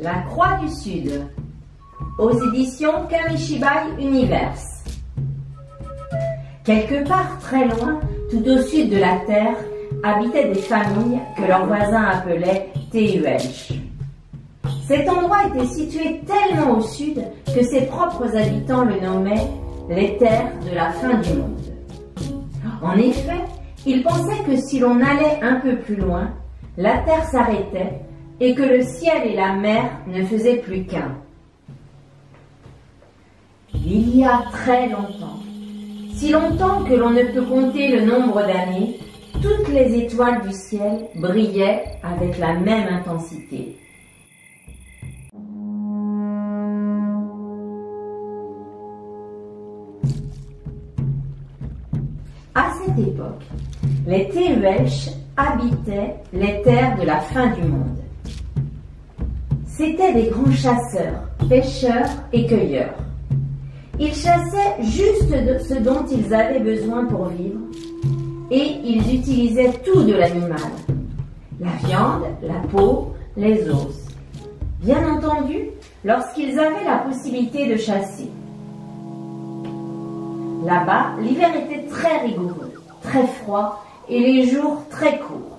La Croix du Sud, aux éditions Kamishibai Universe. Quelque part très loin, tout au sud de la Terre, habitaient des familles que leurs voisins appelaient Tehuelche. Cet endroit était situé tellement au sud que ses propres habitants le nommaient les terres de la fin du monde. En effet, ils pensaient que si l'on allait un peu plus loin, la terre s'arrêtait et que le ciel et la mer ne faisaient plus qu'un. Il y a très longtemps, si longtemps que l'on ne peut compter le nombre d'années, toutes les étoiles du ciel brillaient avec la même intensité. À cette époque, les Tehuelche habitaient les terres de la fin du monde. C'étaient des grands chasseurs, pêcheurs et cueilleurs. Ils chassaient juste ce dont ils avaient besoin pour vivre et ils utilisaient tout de l'animal. La viande, la peau, les os. Bien entendu, lorsqu'ils avaient la possibilité de chasser. Là-bas, l'hiver était très rigoureux, très froid et les jours très courts.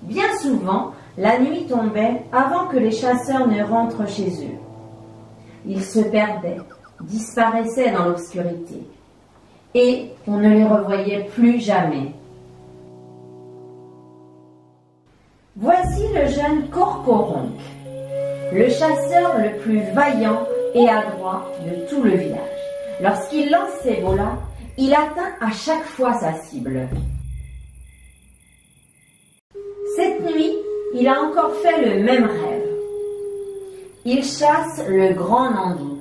Bien souvent, la nuit tombait avant que les chasseurs ne rentrent chez eux. Ils se perdaient, disparaissaient dans l'obscurité et on ne les revoyait plus jamais. Voici le jeune Korkoronk, le chasseur le plus vaillant et adroit de tout le village. Lorsqu'il lance ses bolas, il atteint à chaque fois sa cible. Cette nuit, il a encore fait le même rêve. Il chasse le grand Nandou.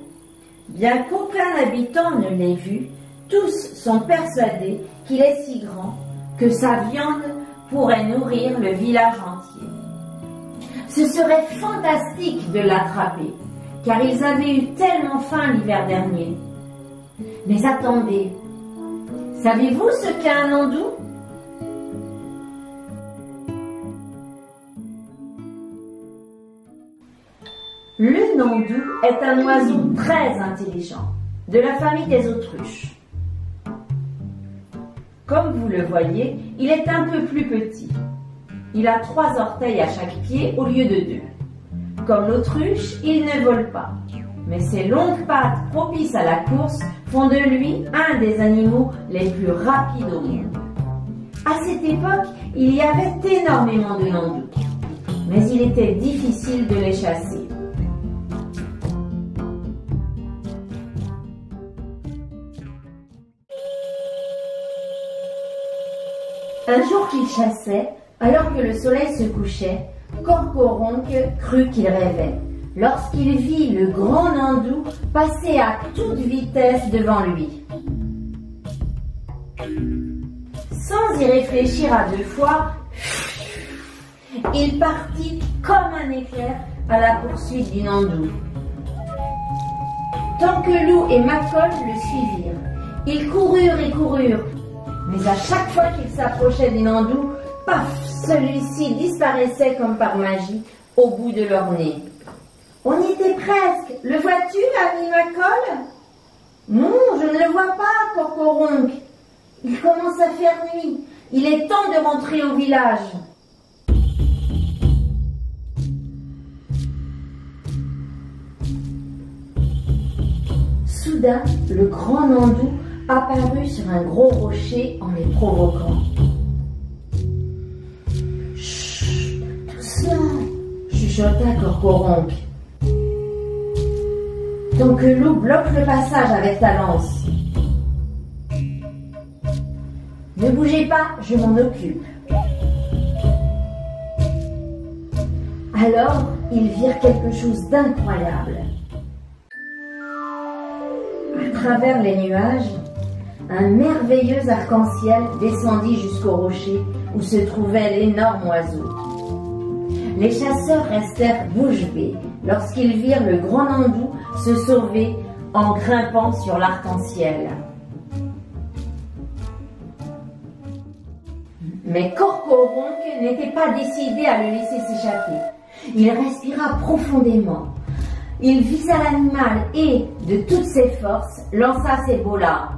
Bien qu'aucun habitant ne l'ait vu, tous sont persuadés qu'il est si grand que sa viande pourrait nourrir le village entier. Ce serait fantastique de l'attraper, car ils avaient eu tellement faim l'hiver dernier. Mais attendez, savez-vous ce qu'est un Nandou? Le Nandou est un oiseau très intelligent, de la famille des autruches. Comme vous le voyez, il est un peu plus petit. Il a 3 orteils à chaque pied au lieu de 2. Comme l'autruche, il ne vole pas. Mais ses longues pattes propices à la course font de lui un des animaux les plus rapides au monde. À cette époque, il y avait énormément de Nandous, mais il était difficile de les chasser. Un jour qu'il chassait, alors que le soleil se couchait, Korkoronk crut qu'il rêvait, lorsqu'il vit le grand Nandou passer à toute vitesse devant lui. Sans y réfléchir à 2 fois, il partit comme un éclair à la poursuite du Nandou. Tant que Loup et Makol le suivirent, ils coururent et coururent, mais à chaque fois qu'ils s'approchaient du Nandou, paf, celui-ci disparaissait comme par magie au bout de leur nez. On y était presque. Le vois-tu, ami Makol? Non, je ne le vois pas, Korkoronk. Il commence à faire nuit. Il est temps de rentrer au village. Soudain, le grand Nandou apparut sur un gros rocher en les provoquant. Chut, doucement, chuchota Korkoronk. Donc Loup bloque le passage avec ta lance. Ne bougez pas, je m'en occupe. Alors, ils virent quelque chose d'incroyable. À travers les nuages, un merveilleux arc-en-ciel descendit jusqu'au rocher où se trouvait l'énorme oiseau. Les chasseurs restèrent bouche bée lorsqu'ils virent le grand Nandou se sauver en grimpant sur l'arc-en-ciel. Mais Korkoronk n'était pas décidé à le laisser s'échapper. Il respira profondément. Il visa l'animal et, de toutes ses forces, lança ses bolas.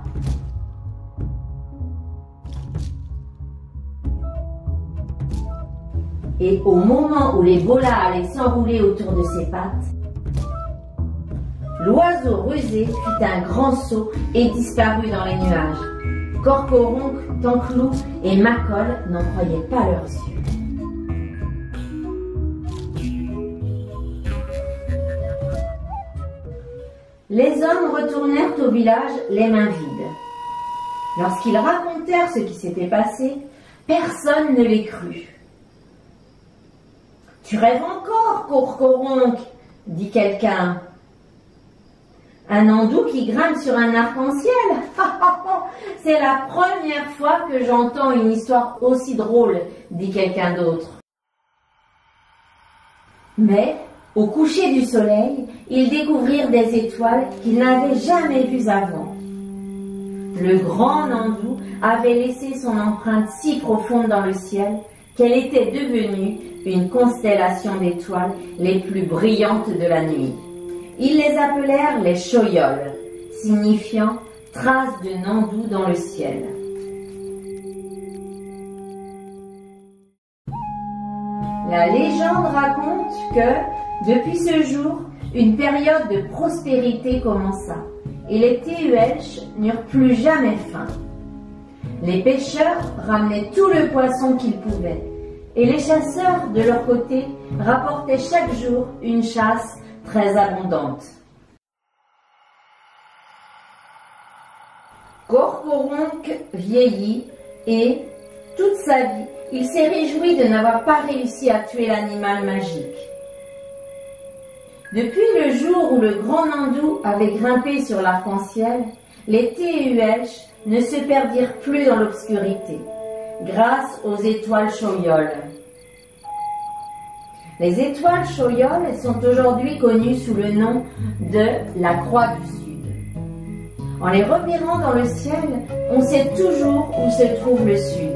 Et au moment où les bolas allaient s'enrouler autour de ses pattes, l'oiseau rusé fit un grand saut et disparut dans les nuages. Corcoronque, Tanclou et Macol n'en croyaient pas leurs yeux. Les hommes retournèrent au village les mains vides. Lorsqu'ils racontèrent ce qui s'était passé, personne ne les crut. « Tu rêves encore, Courcoronque » dit quelqu'un. « Un andou qui grimpe sur un arc-en-ciel » C'est la première fois que j'entends une histoire aussi drôle, dit quelqu'un d'autre. Mais, au coucher du soleil, ils découvrirent des étoiles qu'ils n'avaient jamais vues avant. Le grand Nandou avait laissé son empreinte si profonde dans le ciel qu'elle était devenue une constellation d'étoiles les plus brillantes de la nuit. Ils les appelèrent les Choyols, signifiant « traces de Nandou dans le ciel ». La légende raconte que, depuis ce jour, une période de prospérité commença et les Téhuelches n'eurent plus jamais faim. Les pêcheurs ramenaient tout le poisson qu'ils pouvaient et les chasseurs, de leur côté, rapportaient chaque jour une chasse très abondante. Corcoronque vieillit et, toute sa vie, il s'est réjoui de n'avoir pas réussi à tuer l'animal magique. Depuis le jour où le grand Nandou avait grimpé sur l'arc-en-ciel, les Téhuelches ne se perdirent plus dans l'obscurité, grâce aux étoiles Choyols. Les étoiles Choyols sont aujourd'hui connues sous le nom de la Croix du Sud. En les repérant dans le ciel, on sait toujours où se trouve le Sud.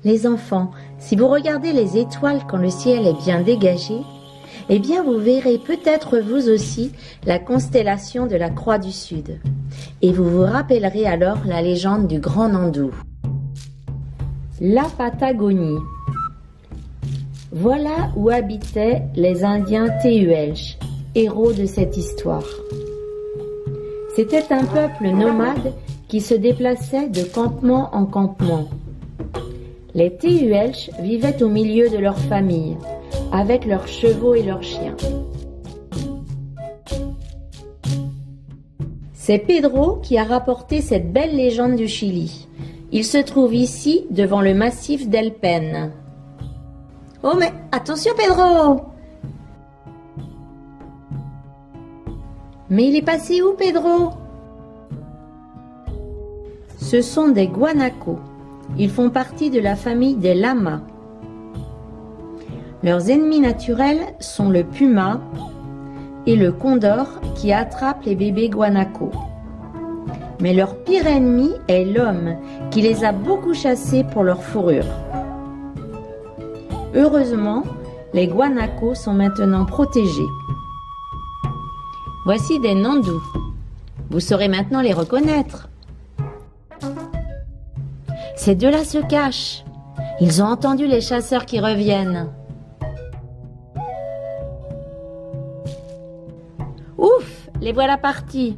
Les enfants, si vous regardez les étoiles quand le ciel est bien dégagé, eh bien vous verrez peut-être vous aussi la constellation de la Croix du Sud. Et vous vous rappellerez alors la légende du Grand Nandou. La Patagonie. Voilà où habitaient les Indiens Téhuelches, héros de cette histoire. C'était un peuple nomade qui se déplaçait de campement en campement. Les Téhuelches vivaient au milieu de leur famille, avec leurs chevaux et leurs chiens. C'est Pedro qui a rapporté cette belle légende du Chili. Il se trouve ici, devant le massif d'Elpen. Oh mais attention Pedro! Mais il est passé où Pedro? Ce sont des guanacos. Ils font partie de la famille des lamas. Leurs ennemis naturels sont le puma et le condor qui attrape les bébés guanacos. Mais leur pire ennemi est l'homme qui les a beaucoup chassés pour leur fourrure. Heureusement, les guanacos sont maintenant protégés. Voici des nandous. Vous saurez maintenant les reconnaître. Ces deux-là se cachent. Ils ont entendu les chasseurs qui reviennent. Ouf! Les voilà partis.